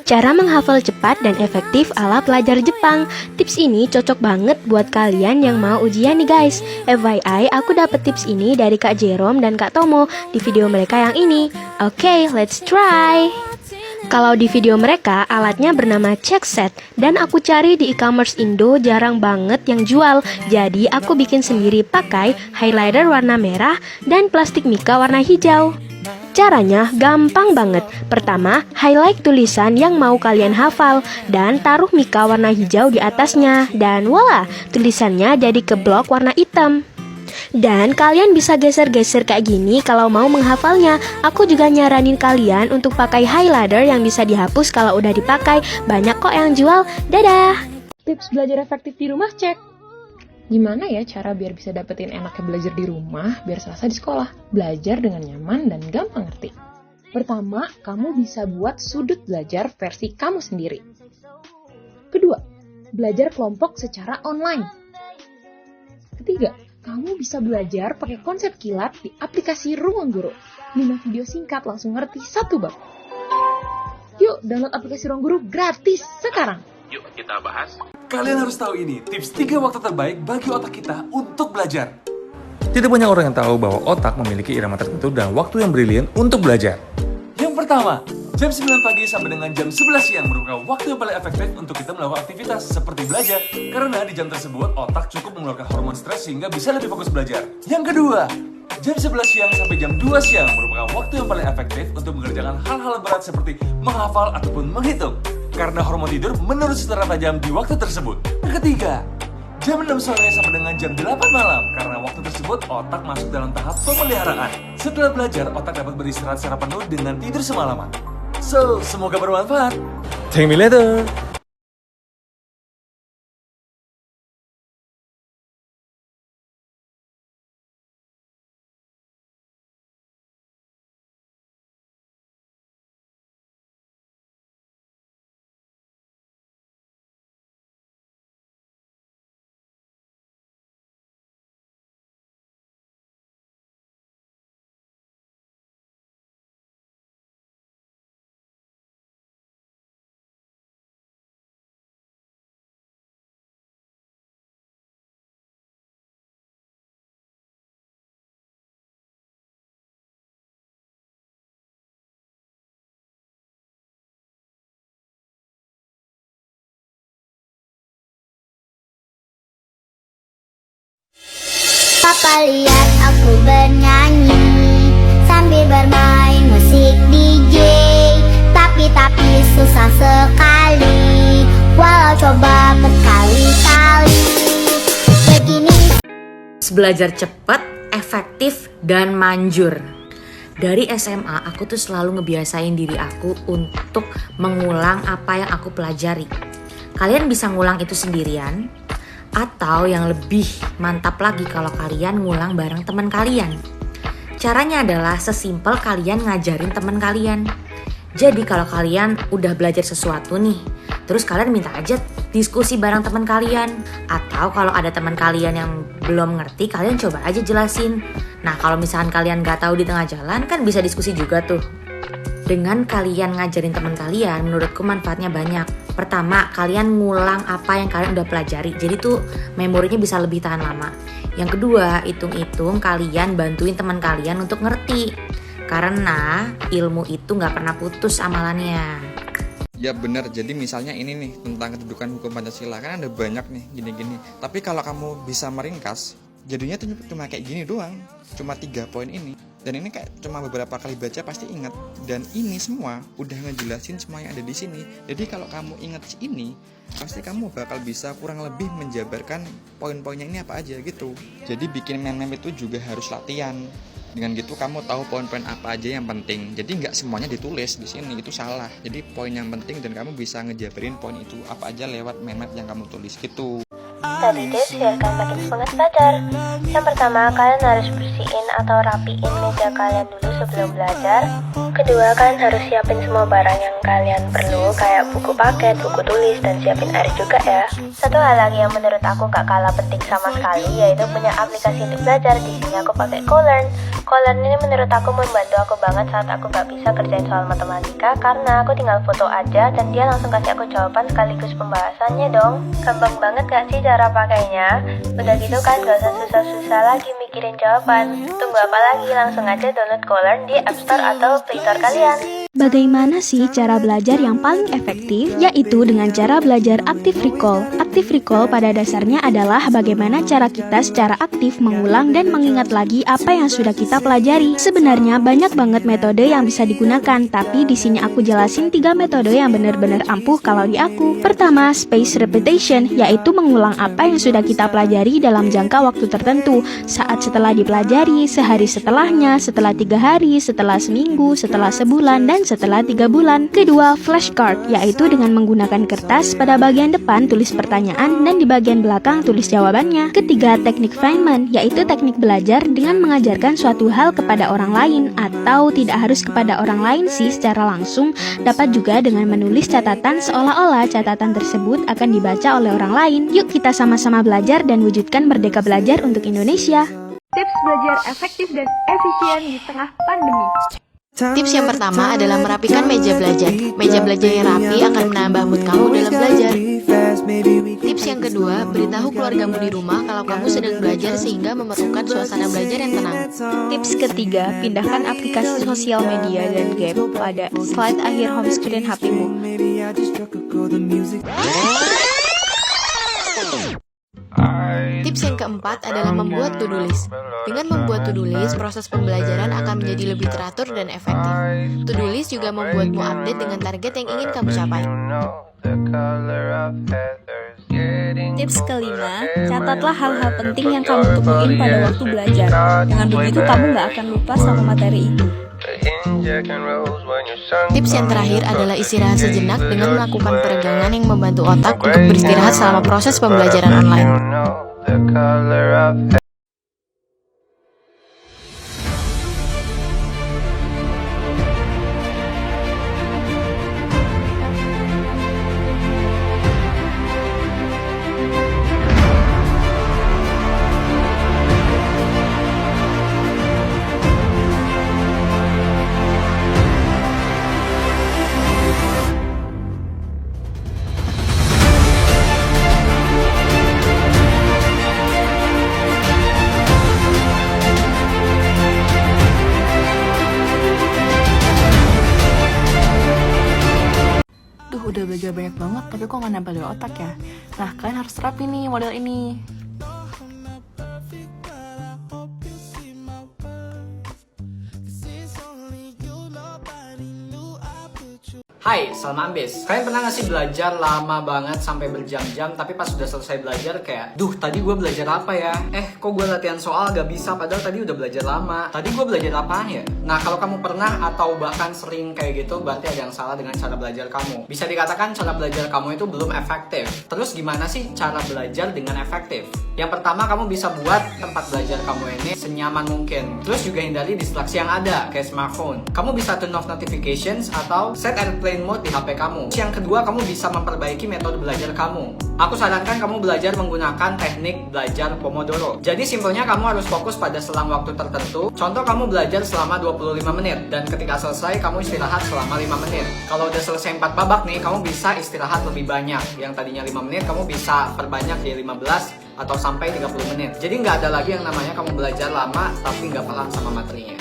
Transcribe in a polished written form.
Cara menghafal cepat dan efektif ala pelajar Jepang. Tips ini cocok banget buat kalian yang mau ujian nih guys. FYI, aku dapet tips ini dari Kak Jerome dan Kak Tomo di video mereka yang ini. Oke, let's try. Kalau di video mereka, alatnya bernama check set dan aku cari di e-commerce Indo jarang banget yang jual. Jadi aku bikin sendiri pakai highlighter warna merah dan plastik mika warna hijau. Caranya gampang banget. Pertama, highlight tulisan yang mau kalian hafal dan taruh mika warna hijau di atasnya. Dan voila, tulisannya jadi keblok warna hitam. Dan kalian bisa geser-geser kayak gini kalau mau menghafalnya. Aku juga nyaranin kalian untuk pakai highlighter yang bisa dihapus kalau udah dipakai. Banyak kok yang jual. Dadah! Tips belajar efektif di rumah cek. Gimana ya cara biar bisa dapetin enaknya belajar di rumah biar selesai di sekolah? Belajar dengan nyaman dan gampang ngerti. Pertama, kamu bisa buat sudut belajar versi kamu sendiri. Kedua, belajar kelompok secara online. Ketiga, kamu bisa belajar pakai konsep kilat di aplikasi Ruang Guru. 5 video singkat langsung ngerti satu bab. Yuk, download aplikasi Ruang Guru gratis sekarang. Yuk kita bahas. Kalian harus tahu ini, tips 3 waktu terbaik bagi otak kita untuk belajar. Tidak banyak orang yang tahu bahwa otak memiliki irama tertentu dan waktu yang brilian untuk belajar. Yang pertama, jam 9 pagi sampai dengan jam 11 siang merupakan waktu yang paling efektif untuk kita melakukan aktivitas seperti belajar. Karena di jam tersebut, otak cukup mengeluarkan hormon stres sehingga bisa lebih fokus belajar. Yang kedua, jam 11 siang sampai jam 2 siang merupakan waktu yang paling efektif untuk mengerjakan hal-hal berat seperti menghafal ataupun menghitung. Karena hormon tidur menurun secara tajam di waktu tersebut. Yang ketiga, jam 6 sore sampai dengan jam 8 malam. Karena waktu tersebut otak masuk dalam tahap pemeliharaan. Setelah belajar, otak dapat beristirahat secara penuh dengan tidur semalaman. So, semoga bermanfaat. Thank me later. Papa lihat aku bernyanyi sambil bermain musik DJ. Tapi susah sekali walau coba berkali-kali. Begini Belajar cepat, efektif, dan manjur. Dari SMA aku tuh selalu ngebiasain diri aku untuk mengulang apa yang aku pelajari. Kalian bisa ngulang itu sendirian, atau yang lebih mantap lagi kalau kalian ngulang bareng teman kalian. Caranya adalah sesimpel kalian ngajarin teman kalian. Jadi kalau kalian udah belajar sesuatu nih, terus kalian minta aja diskusi bareng teman kalian. Atau kalau ada teman kalian yang belum ngerti, kalian coba aja jelasin. Nah kalau misalkan kalian gak tahu di tengah jalan, kan bisa diskusi juga tuh. Dengan kalian ngajarin teman kalian, menurutku manfaatnya banyak. Pertama, kalian ngulang apa yang kalian udah pelajari. Jadi tuh memorinya bisa lebih tahan lama. Yang kedua, hitung-hitung kalian bantuin teman kalian untuk ngerti. Karena ilmu itu gak pernah putus amalannya. Ya benar, jadi misalnya ini nih tentang kedudukan hukum Pancasila, kan ada banyak nih gini-gini. Tapi kalau kamu bisa meringkas, jadinya tuh cuma kayak gini doang, cuma 3 poin ini. Dan ini kayak cuma beberapa kali baca pasti ingat. Dan ini semua udah ngejelasin semua yang ada di sini. Jadi kalau kamu ingat ini, pasti kamu bakal bisa kurang lebih menjabarkan poin-poinnya ini apa aja gitu. Jadi bikin meme itu juga harus latihan. Dengan gitu kamu tahu poin-poin apa aja yang penting. Jadi nggak semuanya ditulis di sini, itu salah. Jadi poin yang penting dan kamu bisa ngejabarin poin itu apa aja lewat meme yang kamu tulis gitu. Study tips biar kalian makin semangat belajar. Yang pertama, kalian harus bersihin atau rapiin meja kalian dulu sebelum belajar. Kedua, kalian harus siapin semua barang yang kalian perlu, kayak buku paket, buku tulis, dan siapin air juga ya. Satu hal lagi yang menurut aku gak kalah penting sama sekali, yaitu punya aplikasi untuk belajar. Di sini aku pakai CoLearn. CoLearn ini menurut aku membantu aku banget saat aku gak bisa kerjain soal matematika, karena aku tinggal foto aja dan dia langsung kasih aku jawaban sekaligus pembahasannya dong. Gampang banget gak sih cara pakainya? Udah gitu kan gak usah susah-susah lagi mikirin jawaban. Tunggu apa lagi, langsung aja download CoLearn di App Store atau Play Store kalian. Bagaimana sih cara belajar yang paling efektif? Yaitu dengan cara belajar active recall. Active recall pada dasarnya adalah bagaimana cara kita secara aktif mengulang dan mengingat lagi apa yang sudah kita pelajari. Sebenarnya banyak banget metode yang bisa digunakan, tapi di sini aku jelasin 3 metode yang benar-benar ampuh kalau di aku. Pertama, spaced repetition, yaitu mengulang apa yang sudah kita pelajari dalam jangka waktu tertentu. Saat setelah dipelajari, sehari setelahnya, setelah 3 hari, setelah seminggu, setelah sebulan, dan setelah 3 bulan. Kedua, flashcard, yaitu dengan menggunakan kertas, pada bagian depan tulis pertanyaan dan di bagian belakang tulis jawabannya. Ketiga, teknik Feynman, yaitu teknik belajar dengan mengajarkan suatu hal kepada orang lain, atau tidak harus kepada orang lain sih secara langsung, dapat juga dengan menulis catatan seolah-olah catatan tersebut akan dibaca oleh orang lain. Yuk kita sama-sama belajar dan wujudkan Merdeka Belajar untuk Indonesia. Tips belajar efektif dan efisien di tengah pandemi. Tips yang pertama adalah merapikan meja belajar. Meja belajar yang rapi akan menambah mood kamu dalam belajar. Tips yang kedua, beritahu keluargamu di rumah kalau kamu sedang belajar sehingga memerlukan suasana belajar yang tenang. Tips ketiga, pindahkan aplikasi sosial media dan game pada slide akhir home screen HP-mu. Tips yang keempat adalah membuat to-do list. Dengan membuat to-do list, proses pembelajaran akan menjadi lebih teratur dan efektif. To-do list juga membuatmu update dengan target yang ingin kamu capai. Tips kelima, catatlah hal-hal penting yang kamu temuin pada waktu belajar. Dengan begitu kamu gak akan lupa sama materi itu. Tips yang terakhir adalah istirahat sejenak dengan melakukan peregangan yang membantu otak untuk beristirahat selama proses pembelajaran online. Udah belajar banyak banget, tapi kok nggak nempel di otak ya? Nah, kalian harus terapin nih model ini. Hai, Salma Ambis. Kalian pernah gak sih belajar lama banget sampai berjam-jam, tapi pas udah selesai belajar kayak, duh tadi gue belajar apa ya? Kok gue latihan soal gak bisa padahal tadi udah belajar lama. Tadi gue belajar apaan ya? Nah, kalau kamu pernah atau bahkan sering kayak gitu, berarti ada yang salah dengan cara belajar kamu. Bisa dikatakan cara belajar kamu itu belum efektif. Terus gimana sih cara belajar dengan efektif? Yang pertama, kamu bisa buat tempat belajar kamu ini senyaman mungkin. Terus juga hindari distraksi yang ada, kayak smartphone. Kamu bisa turn off notifications atau set airplane mode di HP kamu. Yang kedua, kamu bisa memperbaiki metode belajar kamu. Aku sarankan kamu belajar menggunakan teknik belajar Pomodoro. Jadi simpelnya kamu harus fokus pada selang waktu tertentu. Contoh, kamu belajar selama 25 menit dan ketika selesai kamu istirahat selama 5 menit. Kalau udah selesai 4 babak nih, kamu bisa istirahat lebih banyak. Yang tadinya 5 menit kamu bisa perbanyak jadi 15 atau sampai 30 menit. Jadi nggak ada lagi yang namanya kamu belajar lama tapi nggak paham sama materinya.